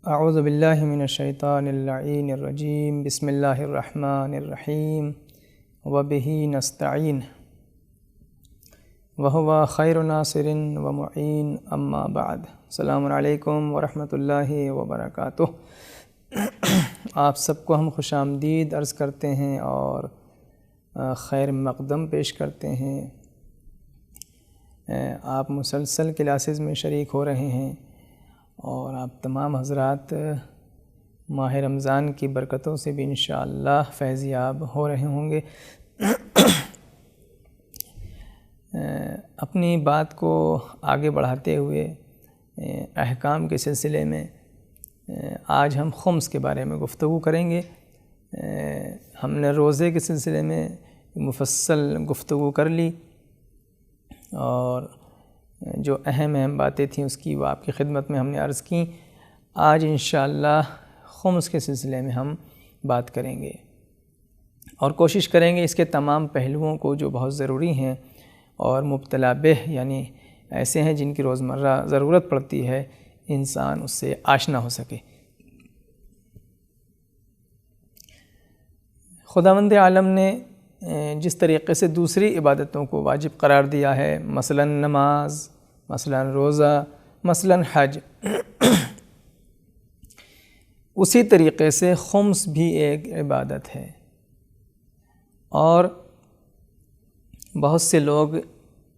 اعوذ باللہ من الشیطان اللعین الرجیم بسم اللہ الرحمن الرحیم وبہ نستعین وہو خیر ناصر ومعین اما بعد۔ السلام علیکم ورحمۃ اللہ وبرکاتہ۔ آپ سب کو ہم خوش آمدید عرض کرتے ہیں اور خیر مقدم پیش کرتے ہیں۔ آپ مسلسل کلاسز میں شریک ہو رہے ہیں اور آپ تمام حضرات ماہ رمضان کی برکتوں سے بھی انشاءاللہ فیض یاب ہو رہے ہوں گے۔ اپنی بات کو آگے بڑھاتے ہوئے احکام کے سلسلے میں آج ہم خمس کے بارے میں گفتگو کریں گے۔ ہم نے روزے کے سلسلے میں مفصل گفتگو کر لی اور جو اہم باتیں تھیں اس کی وہ آپ کی خدمت میں ہم نے عرض کی۔ آج انشاءاللہ خمس کے سلسلے میں ہم بات کریں گے اور کوشش کریں گے اس کے تمام پہلوؤں کو جو بہت ضروری ہیں اور مبتلا بہ یعنی ایسے ہیں جن کی روزمرہ ضرورت پڑتی ہے، انسان اس سے آشنا ہو سکے۔ خداوند عالم نے جس طریقے سے دوسری عبادتوں کو واجب قرار دیا ہے، مثلا نماز، مثلا روزہ، مثلا حج، اسی طریقے سے خمس بھی ایک عبادت ہے اور بہت سے لوگ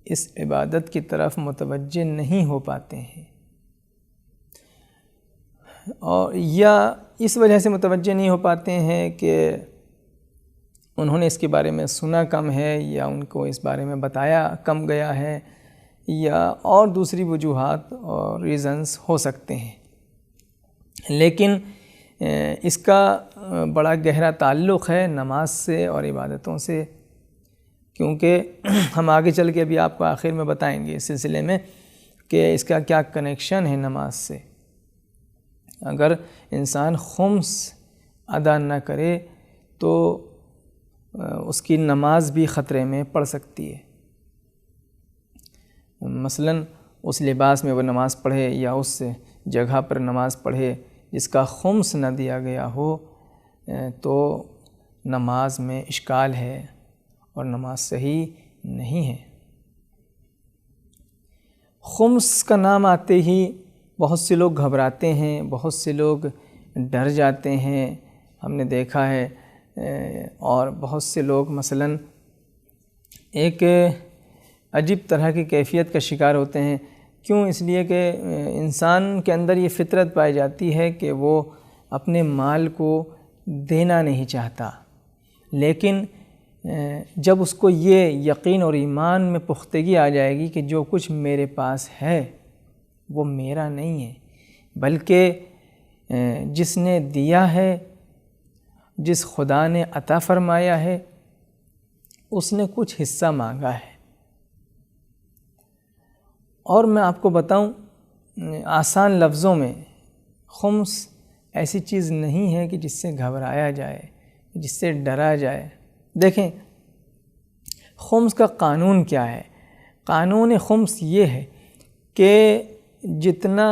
اس عبادت کی طرف متوجہ نہیں ہو پاتے ہیں، اور یا اس وجہ سے متوجہ نہیں ہو پاتے ہیں کہ انہوں نے اس کے بارے میں سنا کم ہے یا ان کو اس بارے میں بتایا کم گیا ہے یا اور دوسری وجوہات اور ریزنز ہو سکتے ہیں، لیکن اس کا بڑا گہرا تعلق ہے نماز سے اور عبادتوں سے، کیونکہ ہم آگے چل کے ابھی آپ کو آخر میں بتائیں گے اس سلسلے میں کہ اس کا کیا کنیکشن ہے نماز سے۔ اگر انسان خمس ادا نہ کرے تو اس کی نماز بھی خطرے میں پڑ سکتی ہے۔ مثلا اس لباس میں وہ نماز پڑھے یا اس جگہ پر نماز پڑھے جس کا خمس نہ دیا گیا ہو تو نماز میں اشکال ہے اور نماز صحیح نہیں ہے۔ خمس کا نام آتے ہی بہت سے لوگ گھبراتے ہیں، بہت سے لوگ ڈر جاتے ہیں، ہم نے دیکھا ہے، اور بہت سے لوگ مثلا ایک عجیب طرح کی کیفیت کا شکار ہوتے ہیں۔ کیوں؟ اس لیے کہ انسان کے اندر یہ فطرت پائی جاتی ہے کہ وہ اپنے مال کو دینا نہیں چاہتا، لیکن جب اس کو یہ یقین اور ایمان میں پختگی آ جائے گی کہ جو کچھ میرے پاس ہے وہ میرا نہیں ہے بلکہ جس نے دیا ہے، جس خدا نے عطا فرمایا ہے، اس نے کچھ حصہ مانگا ہے۔ اور میں آپ کو بتاؤں آسان لفظوں میں، خمس ایسی چیز نہیں ہے کہ جس سے گھبرایا جائے، جس سے ڈرا جائے۔ دیکھیں خمس کا قانون کیا ہے؟ قانون خمس یہ ہے کہ جتنا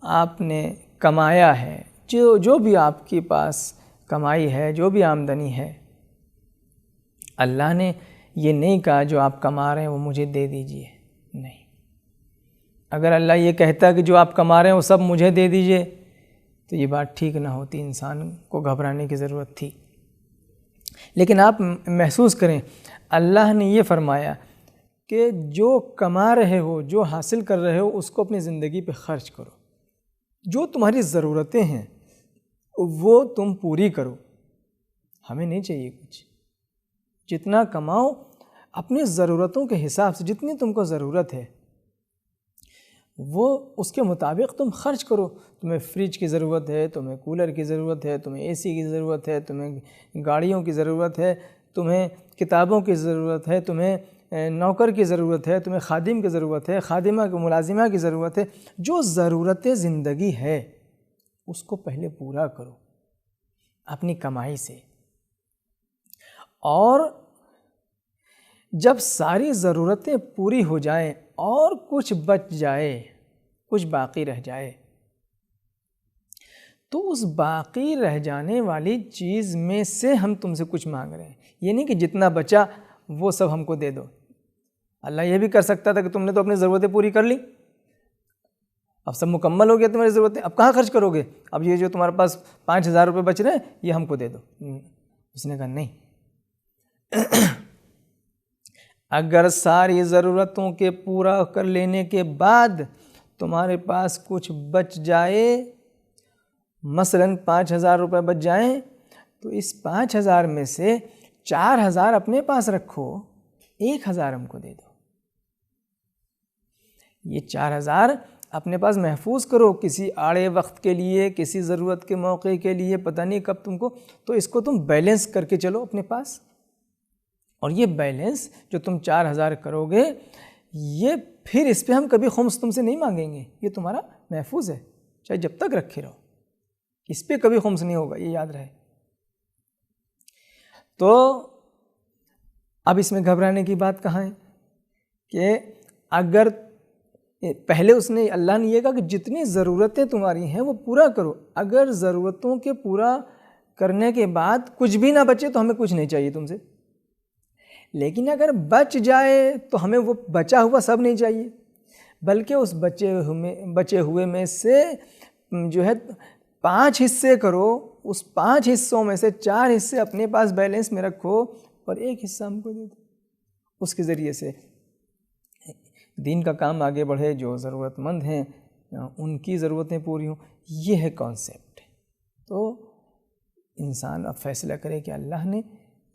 آپ نے کمایا ہے، جو بھی آپ کے پاس کمائی ہے، جو بھی آمدنی ہے، اللہ نے یہ نہیں کہا جو آپ کما رہے ہیں وہ مجھے دے دیجئے، نہیں۔ اگر اللہ یہ کہتا کہ جو آپ کما رہے ہیں وہ سب مجھے دے دیجئے تو یہ بات ٹھیک نہ ہوتی، انسان کو گھبرانے کی ضرورت تھی۔ لیکن آپ محسوس کریں اللہ نے یہ فرمایا کہ جو کما رہے ہو، جو حاصل کر رہے ہو، اس کو اپنی زندگی پہ خرچ کرو، جو تمہاری ضرورتیں ہیں وہ تم پوری کرو۔ ہمیں نہیں چاہیے کچھ، جتنا کماؤ اپنی ضرورتوں کے حساب سے، جتنی تم کو ضرورت ہے وہ اس کے مطابق تم خرچ کرو۔ تمہیں فریج کی ضرورت ہے، تمہیں کولر کی ضرورت ہے، تمہیں اے سی کی ضرورت ہے، تمہیں گاڑیوں کی ضرورت ہے، تمہیں کتابوں کی ضرورت ہے، تمہیں نوکر کی ضرورت ہے، تمہیں خادم کی ضرورت ہے، خادمہ کی ملازمہ کی ضرورت ہے۔ جو ضرورت زندگی ہے اس کو پہلے پورا کرو اپنی کمائی سے، اور جب ساری ضرورتیں پوری ہو جائیں اور کچھ بچ جائے، کچھ باقی رہ جائے، تو اس باقی رہ جانے والی چیز میں سے ہم تم سے کچھ مانگ رہے ہیں. یہ نہیں کہ جتنا بچا وہ سب ہم کو دے دو. اللہ یہ بھی کر سکتا تھا کہ تم نے تو اپنی ضرورتیں پوری کر لی, اب سب مکمل ہو گیا تمہاری ضرورتیں, اب کہاں خرچ کرو گے؟ اب یہ جو تمہارے پاس 5,000 روپے بچ رہے ہیں یہ ہم کو دے دو. اس نے کہا نہیں, اگر ساری ضرورتوں کے پورا کر لینے کے بعد تمہارے پاس کچھ بچ جائے, مثلاً 5,000 روپے بچ جائیں, تو اس 5,000 میں سے 4,000 اپنے پاس رکھو, 1,000 ہم کو دے دو. یہ 4,000 اپنے پاس محفوظ کرو کسی آڑے وقت کے لیے, کسی ضرورت کے موقع کے لیے, پتہ نہیں کب تم کو, تو اس کو تم بیلنس کر کے چلو اپنے پاس. اور یہ بیلنس جو تم 4,000 کرو گے, یہ پھر اس پہ ہم کبھی خمس تم سے نہیں مانگیں گے, یہ تمہارا محفوظ ہے, چاہے جب تک رکھے رہو, اس پہ کبھی خمس نہیں ہوگا, یہ یاد رہے. تو اب اس میں گھبرانے کی بات کہاں ہے کہ اگر پہلے اس نے, اللہ نے یہ کہا کہ جتنی ضرورتیں تمہاری ہیں وہ پورا کرو, اگر ضرورتوں کے پورا کرنے کے بعد کچھ بھی نہ بچے تو ہمیں کچھ نہیں چاہیے تم سے. لیکن اگر بچ جائے تو ہمیں وہ بچا ہوا سب نہیں چاہیے, بلکہ اس بچے ہوئے میں سے جو ہے 5 حصے کرو, اس 5 حصوں میں سے 4 حصے اپنے پاس بیلنس میں رکھو اور 1 حصہ ہم کو دے دو. اس کے ذریعے سے دین کا کام آگے بڑھے, جو ضرورت مند ہیں ان کی ضرورتیں پوری ہوں. یہ ہے کانسیپٹ. تو انسان اب فیصلہ کرے کہ اللہ نے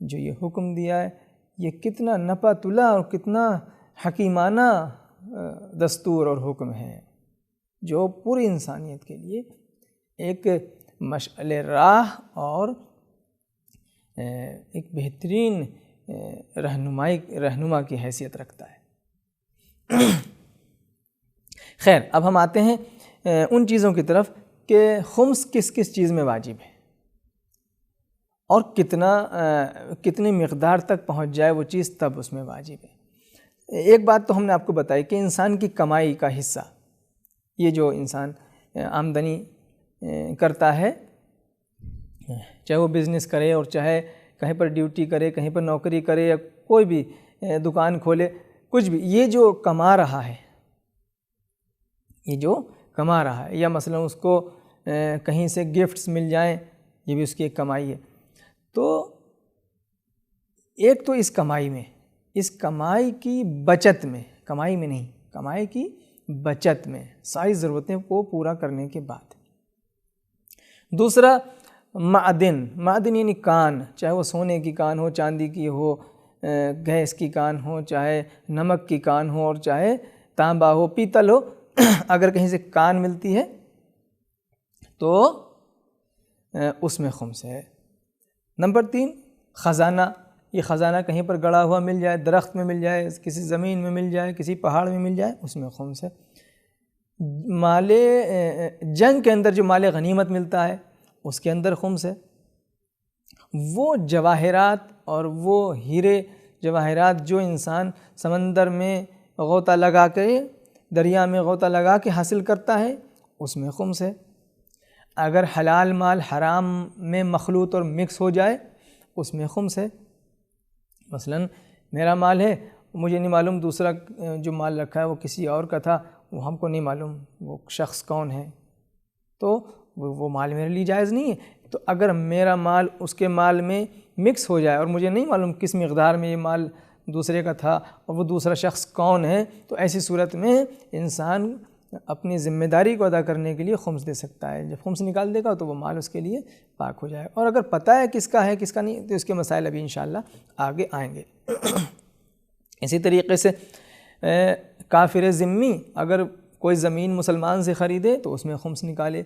جو یہ حکم دیا ہے یہ کتنا نپا تلا اور کتنا حکیمانہ دستور اور حکم ہے, جو پوری انسانیت کے لیے ایک مشعل راہ اور ایک بہترین رہنما کی حیثیت رکھتا ہے. خیر, اب ہم آتے ہیں ان چیزوں کی طرف کہ خمس کس کس چیز میں واجب ہے اور کتنی مقدار تک پہنچ جائے وہ چیز تب اس میں واجب ہے. ایک بات تو ہم نے آپ کو بتائی کہ انسان کی کمائی کا حصہ, یہ جو انسان آمدنی کرتا ہے, چاہے وہ بزنس کرے اور چاہے کہیں پر ڈیوٹی کرے, کہیں پر نوکری کرے یا کوئی بھی دکان کھولے, کچھ بھی, یہ جو کما رہا ہے, یہ جو کما رہا ہے, یا مثلا اس کو کہیں سے گفٹس مل جائیں, یہ بھی اس کی ایک کمائی ہے. تو ایک تو اس کمائی میں, اس کمائی کی بچت میں, کمائی میں نہیں, کمائی کی بچت میں ساری ضرورتیں کو پورا کرنے کے بعد. دوسرا معدن یعنی کان, چاہے وہ سونے کی کان ہو, چاندی کی ہو, گیس کی کان ہو, چاہے نمک کی کان ہو, اور چاہے تانبا ہو, پیتل ہو, اگر کہیں سے کان ملتی ہے تو اس میں خمس ہے. نمبر 3 خزانہ, یہ خزانہ کہیں پر گڑا ہوا مل جائے, درخت میں مل جائے, کسی زمین میں مل جائے, کسی پہاڑ میں مل جائے, اس میں خمس ہے. مال جنگ کے اندر جو مال غنیمت ملتا ہے اس کے اندر خمس ہے. وہ جواہرات اور وہ ہیرے جواہرات جو انسان سمندر میں غوطہ لگا کے, دریا میں غوطہ لگا کے حاصل کرتا ہے, اس میں خمس ہے. اگر حلال مال حرام میں مخلوط اور مکس ہو جائے اس میں خمس ہے. مثلا میرا مال ہے, مجھے نہیں معلوم دوسرا جو مال رکھا ہے وہ کسی اور کا تھا, وہ ہم کو نہیں معلوم وہ شخص کون ہے, تو وہ مال میرے لیے جائز نہیں ہے. تو اگر میرا مال اس کے مال میں مکس ہو جائے اور مجھے نہیں معلوم کس مقدار میں یہ مال دوسرے کا تھا اور وہ دوسرا شخص کون ہے, تو ایسی صورت میں انسان اپنی ذمہ داری کو ادا کرنے کے لیے خمس دے سکتا ہے. جب خمس نکال دے گا تو وہ مال اس کے لیے پاک ہو جائے. اور اگر پتہ ہے کس کا ہے کس کا نہیں, تو اس کے مسائل ابھی انشاءاللہ آگے آئیں گے. اسی طریقے سے کافر ذمی, اگر کوئی زمین مسلمان سے خریدے تو اس میں خمس نکالے.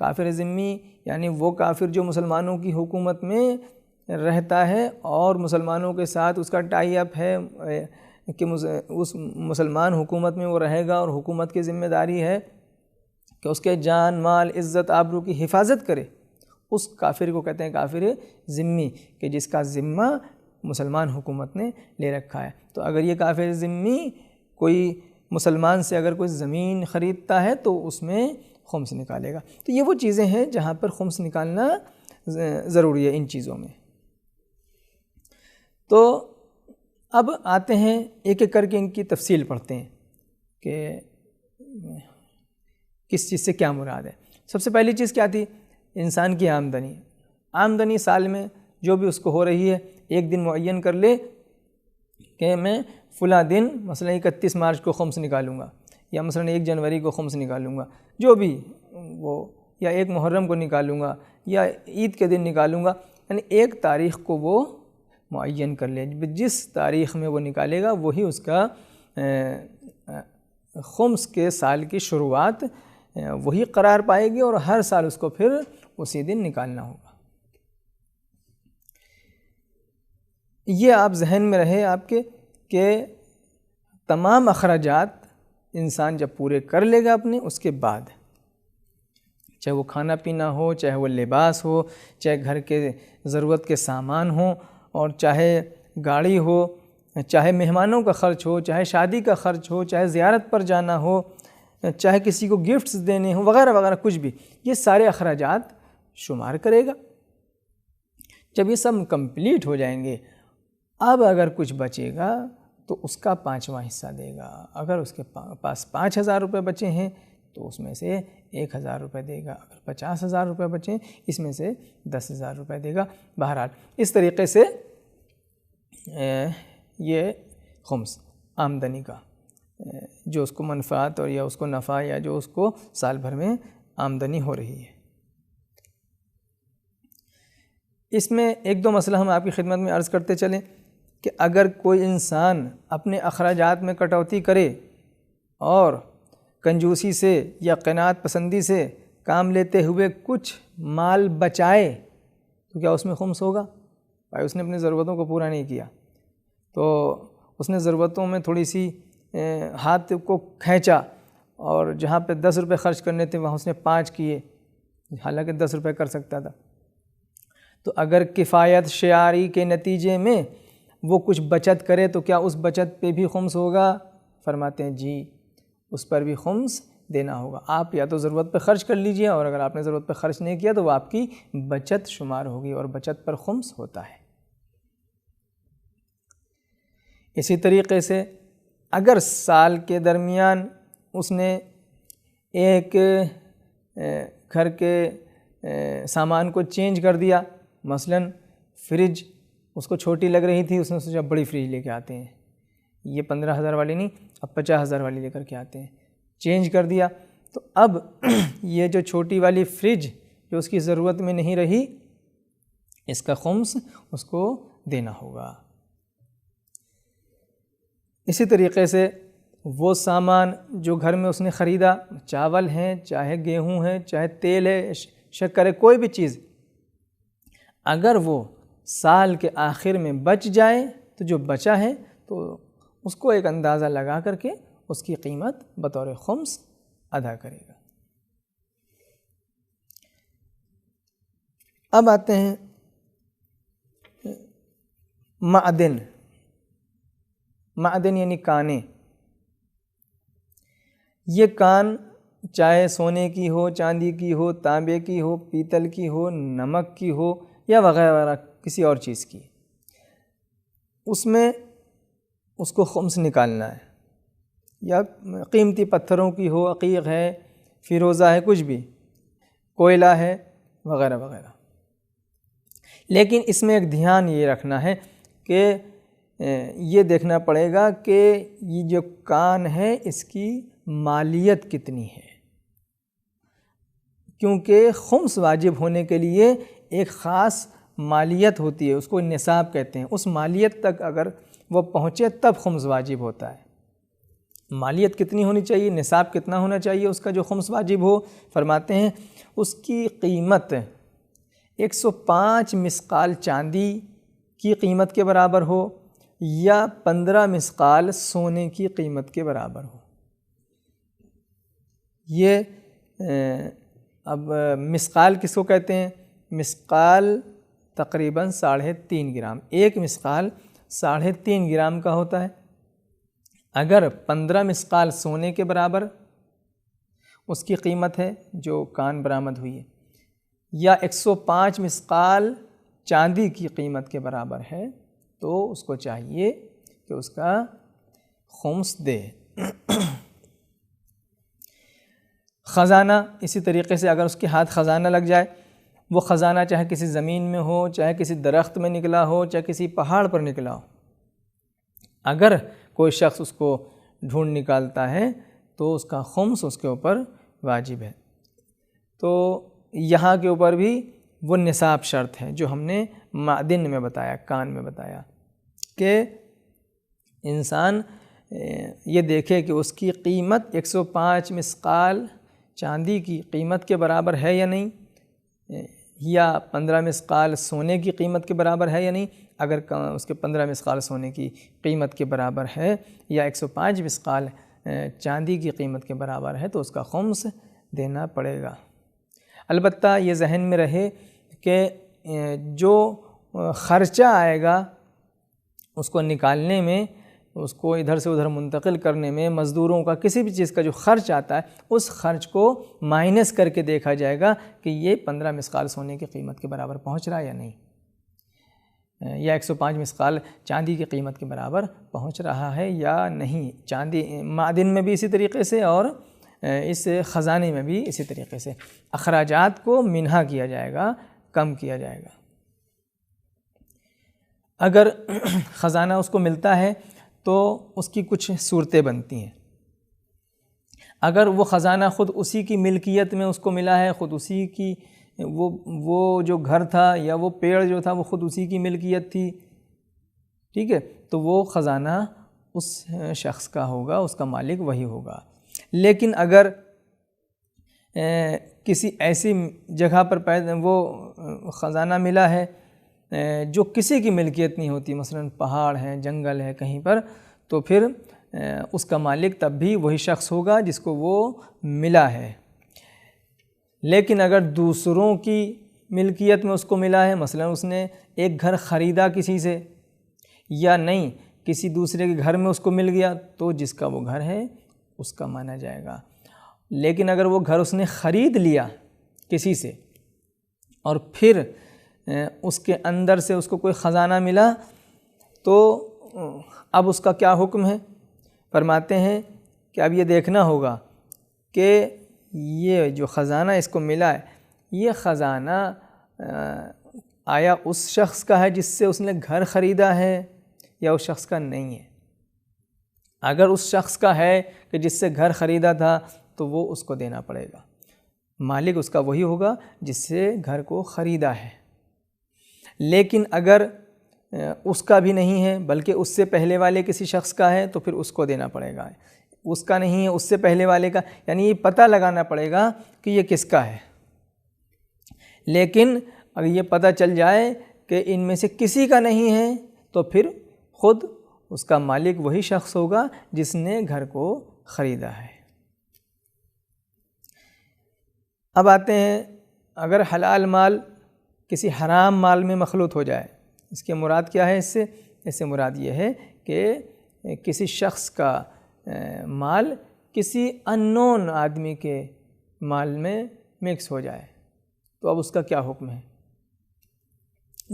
کافر ذمی یعنی وہ کافر جو مسلمانوں کی حکومت میں رہتا ہے اور مسلمانوں کے ساتھ اس کا ٹائی اپ ہے کہ اس مسلمان حکومت میں وہ رہے گا اور حکومت کی ذمہ داری ہے کہ اس کے جان مال عزت آبرو کی حفاظت کرے, اس کافر کو کہتے ہیں کافر ذمی, کہ جس کا ذمہ مسلمان حکومت نے لے رکھا ہے. تو اگر یہ کافر ذمی کوئی مسلمان سے اگر کوئی زمین خریدتا ہے تو اس میں خمس نکالے گا۔ تو یہ وہ چیزیں ہیں جہاں پر خمس نکالنا ضروری ہے ان چیزوں میں۔ تو اب آتے ہیں ایک ایک کر کے ان کی تفصیل پڑھتے ہیں کہ کس چیز سے کیا مراد ہے۔ سب سے پہلی چیز کیا تھی؟ انسان کی آمدنی۔ آمدنی سال میں جو بھی اس کو ہو رہی ہے، ایک دن معین کر لے کہ میں فلاں دن مثلا 31 مارچ کو خمس نکالوں گا، یا مثلا 1 جنوری کو خمس نکالوں گا، جو بھی وہ، یا 1 محرم کو نکالوں گا، یا عید کے دن نکالوں گا، یعنی ایک تاریخ کو وہ معین کر لے، جس تاریخ میں وہ نکالے گا وہی اس کا خمس کے سال کی شروعات وہی قرار پائے گی، اور ہر سال اس کو پھر اسی دن نکالنا ہوگا۔ یہ آپ ذہن میں رہے آپ کے کہ تمام اخراجات انسان جب پورے کر لے گا اپنے، اس کے بعد چاہے وہ کھانا پینا ہو، چاہے وہ لباس ہو، چاہے گھر کے ضرورت کے سامان ہوں، اور چاہے گاڑی ہو، چاہے مہمانوں کا خرچ ہو، چاہے شادی کا خرچ ہو، چاہے زیارت پر جانا ہو، چاہے کسی کو گفٹس دینے ہوں، وغیرہ وغیرہ، کچھ بھی، یہ سارے اخراجات شمار کرے گا۔ جب یہ سب کمپلیٹ ہو جائیں گے، اب اگر کچھ بچے گا تو اس کا 5واں حصہ دے گا۔ اگر اس کے پاس 5,000 روپے بچے ہیں تو اس میں سے 1,000 روپے دے گا، اگر 50,000 روپے بچیں اس میں سے 10,000 روپے دے گا۔ بہرحال اس طریقے سے یہ خمس آمدنی کا جو اس کو منفعت اور یا اس کو نفع یا جو اس کو سال بھر میں آمدنی ہو رہی ہے۔ اس میں ایک دو مسئلہ ہم آپ کی خدمت میں عرض کرتے چلیں کہ اگر کوئی انسان اپنے اخراجات میں کٹوتی کرے اور کنجوسی سے یا قناعت پسندی سے کام لیتے ہوئے کچھ مال بچائے تو کیا اس میں خمس ہوگا؟ بھائی اس نے اپنی ضرورتوں کو پورا نہیں کیا، تو اس نے ضرورتوں میں تھوڑی سی ہاتھ کو کھینچا، اور جہاں پہ 10 روپے خرچ کرنے تھے وہاں اس نے 5 کیے، حالانکہ 10 روپے کر سکتا تھا۔ تو اگر کفایت شعاری کے نتیجے میں وہ کچھ بچت کرے تو کیا اس بچت پہ بھی خمس ہوگا؟ فرماتے ہیں جی، اس پر بھی خمس دینا ہوگا۔ آپ یا تو ضرورت پہ خرچ کر لیجئے، اور اگر آپ نے ضرورت پہ خرچ نہیں کیا تو وہ آپ کی بچت شمار ہوگی، اور بچت پر خمس ہوتا ہے۔ اسی طریقے سے اگر سال کے درمیان اس نے ایک گھر کے سامان کو چینج کر دیا، مثلاً فریج اس کو چھوٹی لگ رہی تھی، اس نے سوچا بڑی فریج لے کے آتے ہیں، یہ 15,000 والی نہیں اب 50,000 والی لے کر کے آتے ہیں، چینج کر دیا، تو اب یہ جو چھوٹی والی فریج جو اس کی ضرورت میں نہیں رہی، اس کا خمس اس کو دینا ہوگا۔ اسی طریقے سے وہ سامان جو گھر میں اس نے خریدا، چاول ہیں، چاہے گیہوں ہے، چاہے تیل ہے، شکر ہے، کوئی بھی چیز، اگر وہ سال کے آخر میں بچ جائے تو جو بچا ہے تو اس کو ایک اندازہ لگا کر کے اس کی قیمت بطور خمس ادا کرے گا۔ اب آتے ہیں معدن۔ معدن یعنی کانیں۔ یہ کان چاہے سونے کی ہو، چاندی کی ہو، تانبے کی ہو، پیتل کی ہو، نمک کی ہو، یا وغیرہ وغیرہ کسی اور چیز کی، اس میں اس کو خمس نکالنا ہے، یا قیمتی پتھروں کی ہو، عقیق ہے، فیروزہ ہے، کچھ بھی، کوئلہ ہے، وغیرہ وغیرہ۔ لیکن اس میں ایک دھیان یہ رکھنا ہے کہ یہ دیکھنا پڑے گا کہ یہ جو کان ہے اس کی مالیت کتنی ہے، کیونکہ خمس واجب ہونے کے لیے ایک خاص مالیت ہوتی ہے، اس کو نصاب کہتے ہیں، اس مالیت تک اگر وہ پہنچے تب خمس واجب ہوتا ہے۔ مالیت کتنی ہونی چاہیے، نصاب کتنا ہونا چاہیے اس کا جو خمس واجب ہو؟ فرماتے ہیں اس کی قیمت 105 مثقال چاندی کی قیمت کے برابر ہو، یا 15 مثقال سونے کی قیمت کے برابر ہو۔ یہ اب مثقال کس کو کہتے ہیں؟ مثقال تقریباً 3.5 گرام، ایک مثقال 3.5 گرام کا ہوتا ہے۔ اگر 15 مثقال سونے کے برابر اس کی قیمت ہے جو کان برآمد ہوئی ہے، یا 105 مثقال چاندی کی قیمت کے برابر ہے، تو اس کو چاہیے کہ اس کا خمس دے۔ خزانہ اسی طریقے سے، اگر اس کے ہاتھ خزانہ لگ جائے، وہ خزانہ چاہے کسی زمین میں ہو، چاہے کسی درخت میں نکلا ہو، چاہے کسی پہاڑ پر نکلا ہو، اگر کوئی شخص اس کو ڈھونڈ نکالتا ہے تو اس کا خمس اس کے اوپر واجب ہے۔ تو یہاں کے اوپر بھی وہ نصاب شرط ہے جو ہم نے معدن میں بتایا، کان میں بتایا، کہ انسان یہ دیکھے کہ اس کی قیمت 105 مثقال چاندی کی قیمت کے برابر ہے یا نہیں، یا 15 مثقال سونے کی قیمت کے برابر ہے یا نہیں۔ اگر اس کے 15 مثقال سونے کی قیمت کے برابر ہے یا 105 مثقال چاندی کی قیمت کے برابر ہے تو اس کا خمس دینا پڑے گا۔ البتہ یہ ذہن میں رہے کہ جو خرچہ آئے گا اس کو نکالنے میں، اس کو ادھر سے ادھر منتقل کرنے میں، مزدوروں کا کسی بھی چیز کا جو خرچ آتا ہے اس خرچ کو مائنس کر کے دیکھا جائے گا کہ یہ 15 مثقال سونے کی قیمت کے برابر پہنچ رہا ہے یا نہیں، یا 105 مثقال چاندی کی قیمت کے برابر پہنچ رہا ہے یا نہیں۔ چاندی معدن میں بھی اسی طریقے سے، اور اس خزانے میں بھی اسی طریقے سے اخراجات کو منہا کیا جائے گا، کم کیا جائے گا۔ اگر خزانہ اس کو ملتا ہے تو اس کی کچھ صورتیں بنتی ہیں۔ اگر وہ خزانہ خود اسی کی ملکیت میں اس کو ملا ہے، خود اسی کی وہ جو گھر تھا یا وہ پیڑ جو تھا وہ خود اسی کی ملکیت تھی، ٹھیک ہے، تو وہ خزانہ اس شخص کا ہوگا، اس کا مالک وہی ہوگا۔ لیکن اگر کسی ایسی جگہ پر وہ خزانہ ملا ہے جو کسی کی ملکیت نہیں ہوتی، مثلا پہاڑ ہے، جنگل ہے کہیں پر، تو پھر اس کا مالک تب بھی وہی شخص ہوگا جس کو وہ ملا ہے۔ لیکن اگر دوسروں کی ملکیت میں اس کو ملا ہے، مثلا اس نے ایک گھر خریدا کسی سے، یا نہیں کسی دوسرے کے گھر میں اس کو مل گیا، تو جس کا وہ گھر ہے اس کا مانا جائے گا۔ لیکن اگر وہ گھر اس نے خرید لیا کسی سے اور پھر اس کے اندر سے اس کو کوئی خزانہ ملا، تو اب اس کا کیا حکم ہے؟ فرماتے ہیں کہ اب یہ دیکھنا ہوگا کہ یہ جو خزانہ اس کو ملا ہے، یہ خزانہ آیا اس شخص کا ہے جس سے اس نے گھر خریدا ہے یا اس شخص کا نہیں ہے۔ اگر اس شخص کا ہے کہ جس سے گھر خریدا تھا تو وہ اس کو دینا پڑے گا، مالک اس کا وہی ہوگا جس سے گھر کو خریدا ہے۔ لیکن اگر اس کا بھی نہیں ہے بلکہ اس سے پہلے والے کسی شخص کا ہے تو پھر اس کو دینا پڑے گا۔ اس کا نہیں ہے، اس سے پہلے والے کا، یعنی یہ پتہ لگانا پڑے گا کہ یہ کس کا ہے۔ لیکن اگر یہ پتہ چل جائے کہ ان میں سے کسی کا نہیں ہے تو پھر خود اس کا مالک وہی شخص ہوگا جس نے گھر کو خریدا ہے۔ اب آتے ہیں، اگر حلال مال کسی حرام مال میں مخلوط ہو جائے، اس کی مراد کیا ہے؟ اس سے مراد یہ ہے کہ کسی شخص کا مال کسی اننون آدمی کے مال میں مکس ہو جائے، تو اب اس کا کیا حکم ہے؟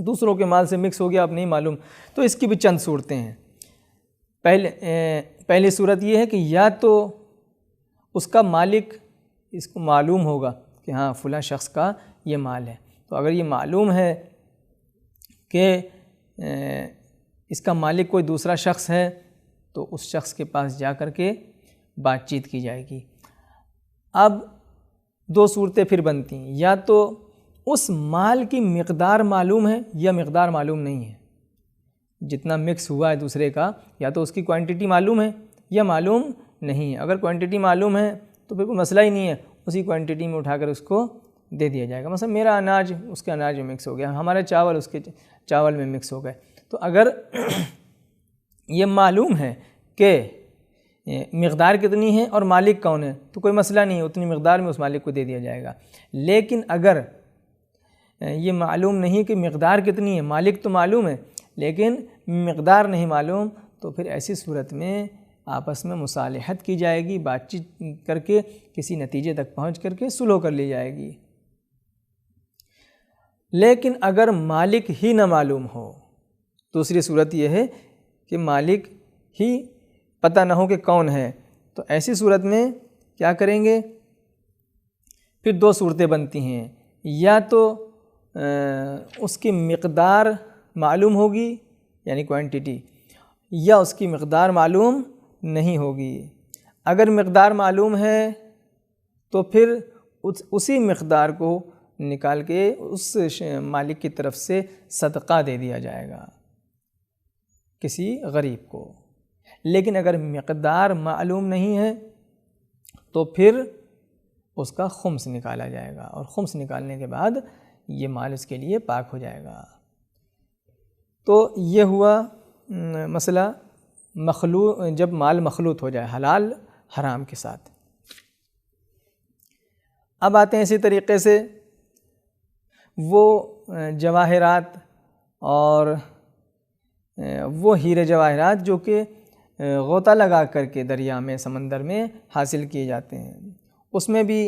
دوسروں کے مال سے مکس ہو گیا، اب نہیں معلوم، تو اس کی بھی چند صورتیں ہیں۔ پہلی صورت یہ ہے کہ یا تو اس کا مالک اس کو معلوم ہوگا کہ ہاں فلاں شخص کا یہ مال ہے، تو اگر یہ معلوم ہے کہ اس کا مالک کوئی دوسرا شخص ہے تو اس شخص کے پاس جا کر کے بات چیت کی جائے گی۔ اب دو صورتیں پھر بنتی ہیں، یا تو اس مال کی مقدار معلوم ہے یا مقدار معلوم نہیں ہے، جتنا مکس ہوا ہے دوسرے کا، یا تو اس کی کوانٹٹی معلوم ہے یا معلوم نہیں ہے۔ اگر کوانٹٹی معلوم ہے تو پھر کوئی مسئلہ ہی نہیں ہے، اسی کوانٹٹی میں اٹھا کر اس کو دے دیا جائے گا۔ مثلا میرا اناج اس کے اناج میں مکس ہو گیا، ہمارے چاول اس کے چاول میں مکس ہو گئے، تو اگر یہ معلوم ہے کہ مقدار کتنی ہے اور مالک کون ہے تو کوئی مسئلہ نہیں ہے، اتنی مقدار میں اس مالک کو دے دیا جائے گا۔ لیکن اگر یہ معلوم نہیں کہ مقدار کتنی ہے، مالک تو معلوم ہے لیکن مقدار نہیں معلوم، تو پھر ایسی صورت میں آپس میں مصالحت کی جائے گی، بات چیت کر کے کسی نتیجے تک پہنچ کر کے صلح کر لی جائے گی۔ لیکن اگر مالک ہی نہ معلوم ہو، دوسری صورت یہ ہے کہ مالک ہی پتہ نہ ہو کہ کون ہے، تو ایسی صورت میں کیا کریں گے؟ پھر دو صورتیں بنتی ہیں، یا تو اس کی مقدار معلوم ہوگی یعنی کوانٹٹی، یا اس کی مقدار معلوم نہیں ہوگی۔ اگر مقدار معلوم ہے تو پھر اسی مقدار کو نکال کے اس مالک کی طرف سے صدقہ دے دیا جائے گا کسی غریب کو۔ لیکن اگر مقدار معلوم نہیں ہے تو پھر اس کا خمس نکالا جائے گا، اور خمس نکالنے کے بعد یہ مال اس کے لیے پاک ہو جائے گا۔ تو یہ ہوا مسئلہ جب مال مخلوط ہو جائے حلال حرام کے ساتھ۔ اب آتے ہیں اسی طریقے سے وہ جواہرات اور وہ ہیرے جواہرات جو کہ غوطہ لگا کر کے دریا میں سمندر میں حاصل کیے جاتے ہیں، اس میں بھی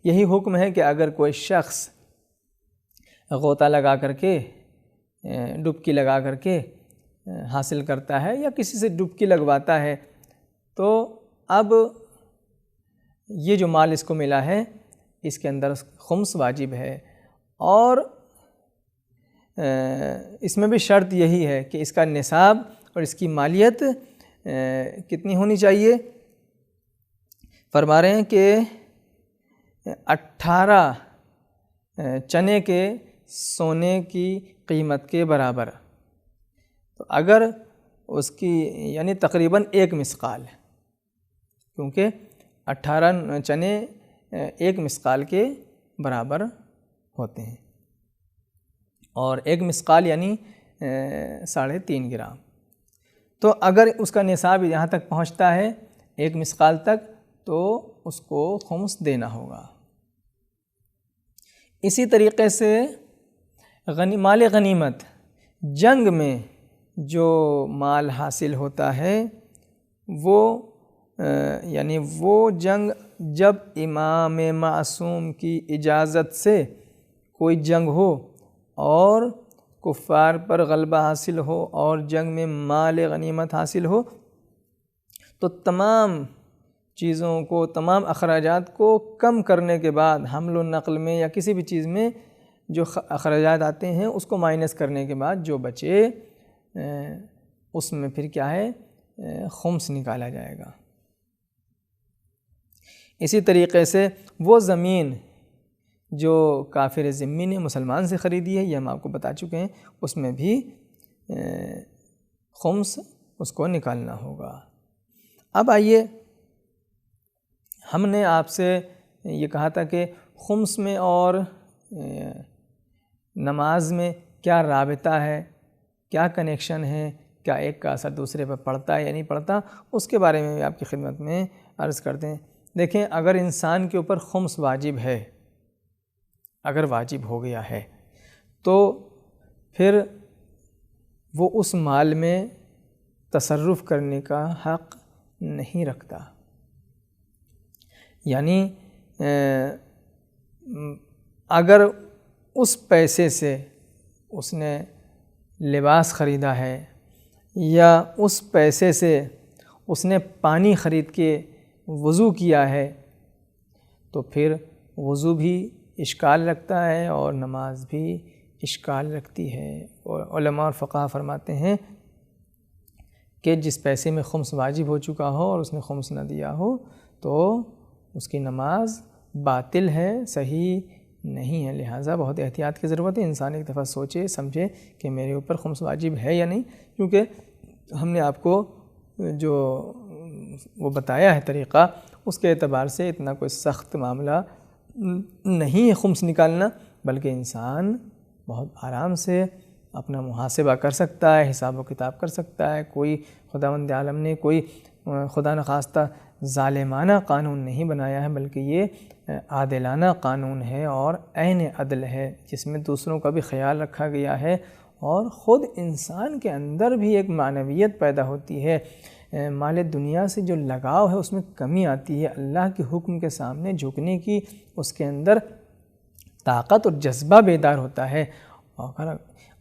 یہی حکم ہے کہ اگر کوئی شخص غوطہ لگا کر کے ڈبکی لگا کر کے حاصل کرتا ہے یا کسی سے ڈبکی لگواتا ہے، تو اب یہ جو مال اس کو ملا ہے اس کے اندر خمس واجب ہے، اور اس میں بھی شرط یہی ہے کہ اس کا نصاب اور اس کی مالیت کتنی ہونی چاہیے؟ فرما رہے ہیں کہ 18 چنے کے سونے کی قیمت کے برابر۔ تو اگر اس کی یعنی تقریباً 1 مثقال، کیونکہ 18 چنے 1 مثقال کے برابر ہوتے ہیں، اور 1 مثقال یعنی 3.5 گرام۔ تو اگر اس کا نصاب یہاں تک پہنچتا ہے 1 مثقال تک تو اس کو خمس دینا ہوگا۔ اسی طریقے سے مال غنیمت، جنگ میں جو مال حاصل ہوتا ہے وہ یعنی وہ جنگ جب امام معصوم کی اجازت سے کوئی جنگ ہو اور کفار پر غلبہ حاصل ہو اور جنگ میں مال غنیمت حاصل ہو، تو تمام چیزوں کو، تمام اخراجات کو کم کرنے کے بعد حمل و نقل میں یا کسی بھی چیز میں جو اخراجات آتے ہیں اس کو مائنس کرنے کے بعد جو بچے اس میں پھر کیا ہے؟ خمس نکالا جائے گا۔ اسی طریقے سے وہ زمین جو کافر ذمہ نے مسلمان سے خریدی ہے، یہ ہم آپ کو بتا چکے ہیں، اس میں بھی خمس اس کو نکالنا ہوگا۔ اب آئیے، ہم نے آپ سے یہ کہا تھا کہ خمس میں اور نماز میں کیا رابطہ ہے، کیا کنیکشن ہے، کیا ایک کا اثر دوسرے پر پڑتا ہے یا نہیں پڑتا، اس کے بارے میں آپ کی خدمت میں عرض کرتے ہیں۔ دیکھیں، اگر انسان کے اوپر خمس واجب ہے، اگر واجب ہو گیا ہے تو پھر وہ اس مال میں تصرف کرنے کا حق نہیں رکھتا۔ یعنی اگر اس پیسے سے اس نے لباس خریدا ہے یا اس پیسے سے اس نے پانی خرید کے وضو کیا ہے تو پھر وضو بھی اشکال رکھتا ہے اور نماز بھی اشکال رکھتی ہے۔ اور علماء اور فقہا فرماتے ہیں کہ جس پیسے میں خمس واجب ہو چکا ہو اور اس نے خمس نہ دیا ہو تو اس کی نماز باطل ہے، صحیح نہیں ہے۔ لہٰذا بہت احتیاط کی ضرورت ہے، انسان ایک دفعہ سوچے سمجھے کہ میرے اوپر خمس واجب ہے یا نہیں، کیونکہ ہم نے آپ کو جو وہ بتایا ہے طریقہ، اس کے اعتبار سے اتنا کوئی سخت معاملہ نہیں ہے خمس نکالنا، بلکہ انسان بہت آرام سے اپنا محاسبہ کر سکتا ہے، حساب و کتاب کر سکتا ہے۔ کوئی خداوند عالم نے کوئی خدا نخواستہ ظالمانہ قانون نہیں بنایا ہے، بلکہ یہ عادلانہ قانون ہے اور عین عدل ہے، جس میں دوسروں کا بھی خیال رکھا گیا ہے اور خود انسان کے اندر بھی ایک معنویت پیدا ہوتی ہے مال دنیا سے جو لگاؤ ہے اس میں کمی آتی ہے، اللہ کے حکم کے سامنے جھکنے کی اس کے اندر طاقت اور جذبہ بیدار ہوتا ہے۔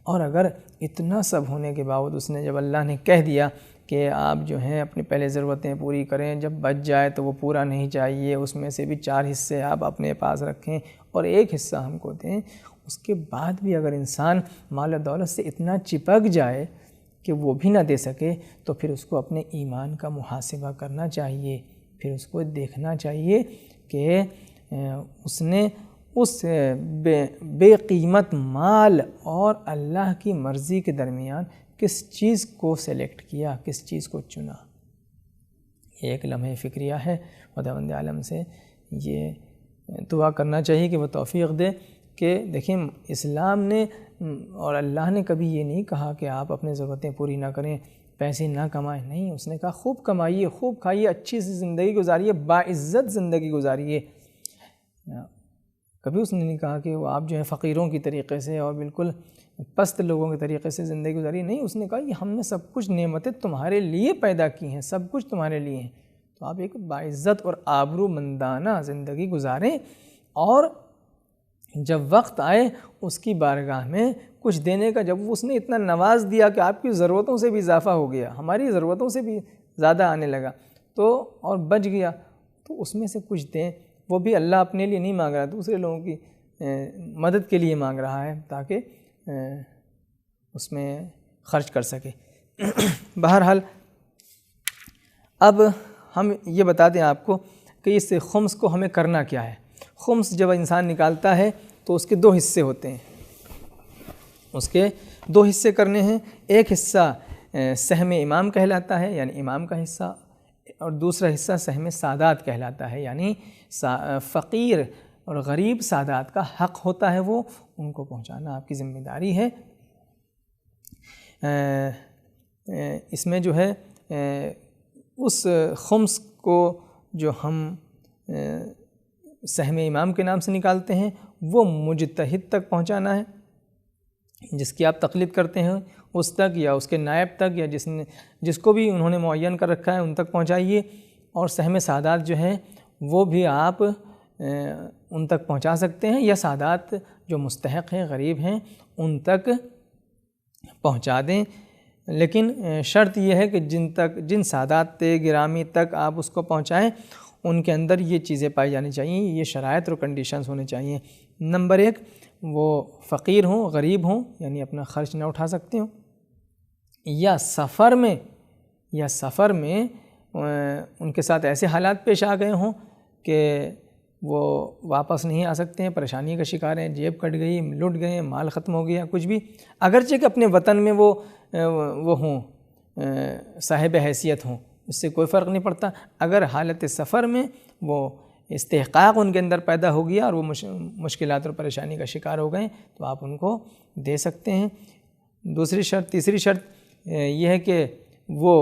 اور اگر اتنا سب ہونے کے باوجود اس نے جب اللہ نے کہہ دیا کہ آپ جو ہیں اپنی پہلے ضرورتیں پوری کریں، جب بچ جائے تو وہ پورا نہیں چاہیے، اس میں سے بھی 4 حصے آپ اپنے پاس رکھیں اور 1 حصہ ہم کو دیں، اس کے بعد بھی اگر انسان مال و دولت سے اتنا چپک جائے کہ وہ بھی نہ دے سکے، تو پھر اس کو اپنے ایمان کا محاسبہ کرنا چاہیے، پھر اس کو دیکھنا چاہیے کہ اس نے اس بے قیمت مال اور اللہ کی مرضی کے درمیان کس چیز کو سلیکٹ کیا، کس چیز کو چنا۔ یہ ایک لمحہ فکریہ ہے، خداوند عالم سے یہ دعا کرنا چاہیے کہ وہ توفیق دے کہ دیکھیں اسلام نے اور اللہ نے کبھی یہ نہیں کہا کہ آپ اپنی ضرورتیں پوری نہ کریں، پیسے نہ کمائیں، نہیں، اس نے کہا خوب کمائیے، خوب کھائیے، اچھی سی زندگی گزاریے، باعزت زندگی گزاریے۔ کبھی اس نے نہیں کہا کہ وہ آپ جو ہے فقیروں کی طریقے سے اور بالکل پست لوگوں کے طریقے سے زندگی گزاری، نہیں، اس نے کہا یہ ہم نے سب کچھ نعمتیں تمہارے لیے پیدا کی ہیں، سب کچھ تمہارے لیے ہیں، تو آپ ایک باعزت اور آبرو مندانہ زندگی گزاریں، اور جب وقت آئے اس کی بارگاہ میں کچھ دینے کا، جب اس نے اتنا نواز دیا کہ آپ کی ضرورتوں سے بھی اضافہ ہو گیا، ہماری ضرورتوں سے بھی زیادہ آنے لگا تو اور بچ گیا، تو اس میں سے کچھ دیں۔ وہ بھی اللہ اپنے لیے نہیں مانگ رہا، دوسرے لوگوں کی مدد کے لیے مانگ رہا ہے تاکہ اس میں خرچ کر سکے۔ بہرحال اب ہم یہ بتا دیں آپ کو کہ اس خمس کو ہمیں کرنا کیا ہے۔ خمس جب انسان نکالتا ہے تو اس کے 2 حصے ہوتے ہیں، اس کے 2 حصے کرنے ہیں۔ ایک حصہ سہم امام کہلاتا ہے، یعنی امام کا حصہ، اور دوسرا حصہ سہم سادات کہلاتا ہے، یعنی فقیر اور غریب سادات کا حق ہوتا ہے، وہ ان کو پہنچانا آپ کی ذمہ داری ہے۔ اس میں جو ہے اس خمس کو جو ہم سہم امام کے نام سے نکالتے ہیں وہ مجتہد تک پہنچانا ہے، جس کی آپ تقلید کرتے ہیں اس تک، یا اس کے نائب تک، یا جس کو بھی انہوں نے معین کر رکھا ہے ان تک پہنچائیے۔ اور سہم سادات جو ہیں وہ بھی آپ ان تک پہنچا سکتے ہیں، یا سادات جو مستحق ہیں، غریب ہیں، ان تک پہنچا دیں، لیکن شرط یہ ہے کہ جن سادات گرامی تک آپ اس کو پہنچائیں ان کے اندر یہ چیزیں پائی جانی چاہیے، یہ شرائط اور کنڈیشنز ہونے چاہیے۔ نمبر 1، وہ فقیر ہوں، غریب ہوں، یعنی اپنا خرچ نہ اٹھا سکتے ہوں، یا سفر میں ان کے ساتھ ایسے حالات پیش آ گئے ہوں کہ وہ واپس نہیں آ سکتے ہیں، پریشانی کا شکار ہیں، جیب کٹ گئی، لٹ گئے، مال ختم ہو گیا، کچھ بھی، اگرچہ کہ اپنے وطن میں وہ ہوں، صاحب حیثیت ہوں، اس سے کوئی فرق نہیں پڑتا۔ اگر حالت سفر میں وہ استحقاق ان کے اندر پیدا ہو گیا اور وہ مشکلات اور پریشانی کا شکار ہو گئے تو آپ ان کو دے سکتے ہیں۔ تیسری شرط یہ ہے کہ وہ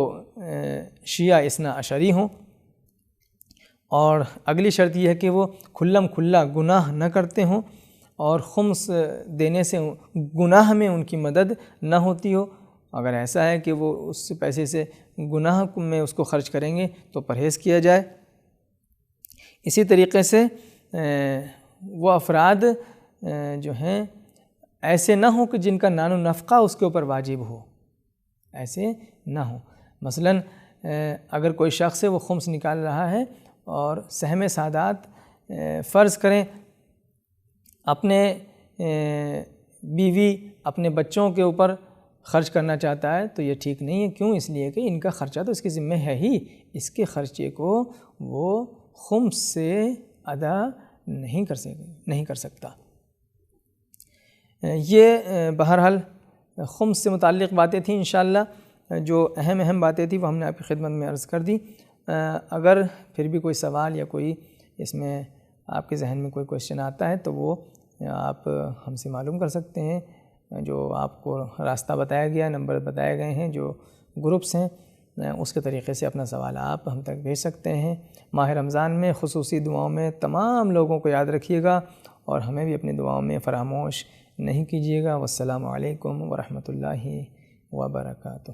شیعہ اثنا عشری ہوں، اور اگلی شرط یہ ہے کہ وہ کھلا گناہ نہ کرتے ہوں، اور خمس دینے سے گناہ میں ان کی مدد نہ ہوتی ہو۔ اگر ایسا ہے کہ وہ اس پیسے سے گناہ میں اس کو خرچ کریں گے تو پرہیز کیا جائے۔ اسی طریقے سے وہ افراد جو ہیں ایسے نہ ہوں کہ جن کا نان و نفقہ اس کے اوپر واجب ہو، ایسے نہ ہوں۔ مثلاً اگر کوئی شخص ہے وہ خمس نکال رہا ہے اور سہم سادات فرض کریں اپنے بیوی اپنے بچوں کے اوپر خرچ کرنا چاہتا ہے تو یہ ٹھیک نہیں ہے۔ کیوں؟ اس لیے کہ ان کا خرچہ تو اس کے ذمہ ہے ہی، اس کے خرچے کو وہ خمس سے ادا نہیں کر سکتا۔ یہ بہرحال خمس سے متعلق باتیں تھیں، انشاءاللہ جو اہم باتیں تھیں وہ ہم نے آپ کی خدمت میں عرض کر دی۔ اگر پھر بھی کوئی سوال یا کوئی اس میں آپ کے ذہن میں کوئی کوشچن آتا ہے تو وہ آپ ہم سے معلوم کر سکتے ہیں۔ جو آپ کو راستہ بتایا گیا، نمبر بتائے گئے ہیں، جو گروپس ہیں، اس کے طریقے سے اپنا سوال آپ ہم تک بھیج سکتے ہیں۔ ماہ رمضان میں خصوصی دعاؤں میں تمام لوگوں کو یاد رکھیے گا اور ہمیں بھی اپنی دعاؤں میں فراموش نہیں کیجیے گا۔ والسلام علیکم ورحمۃ اللہ وبرکاتہ۔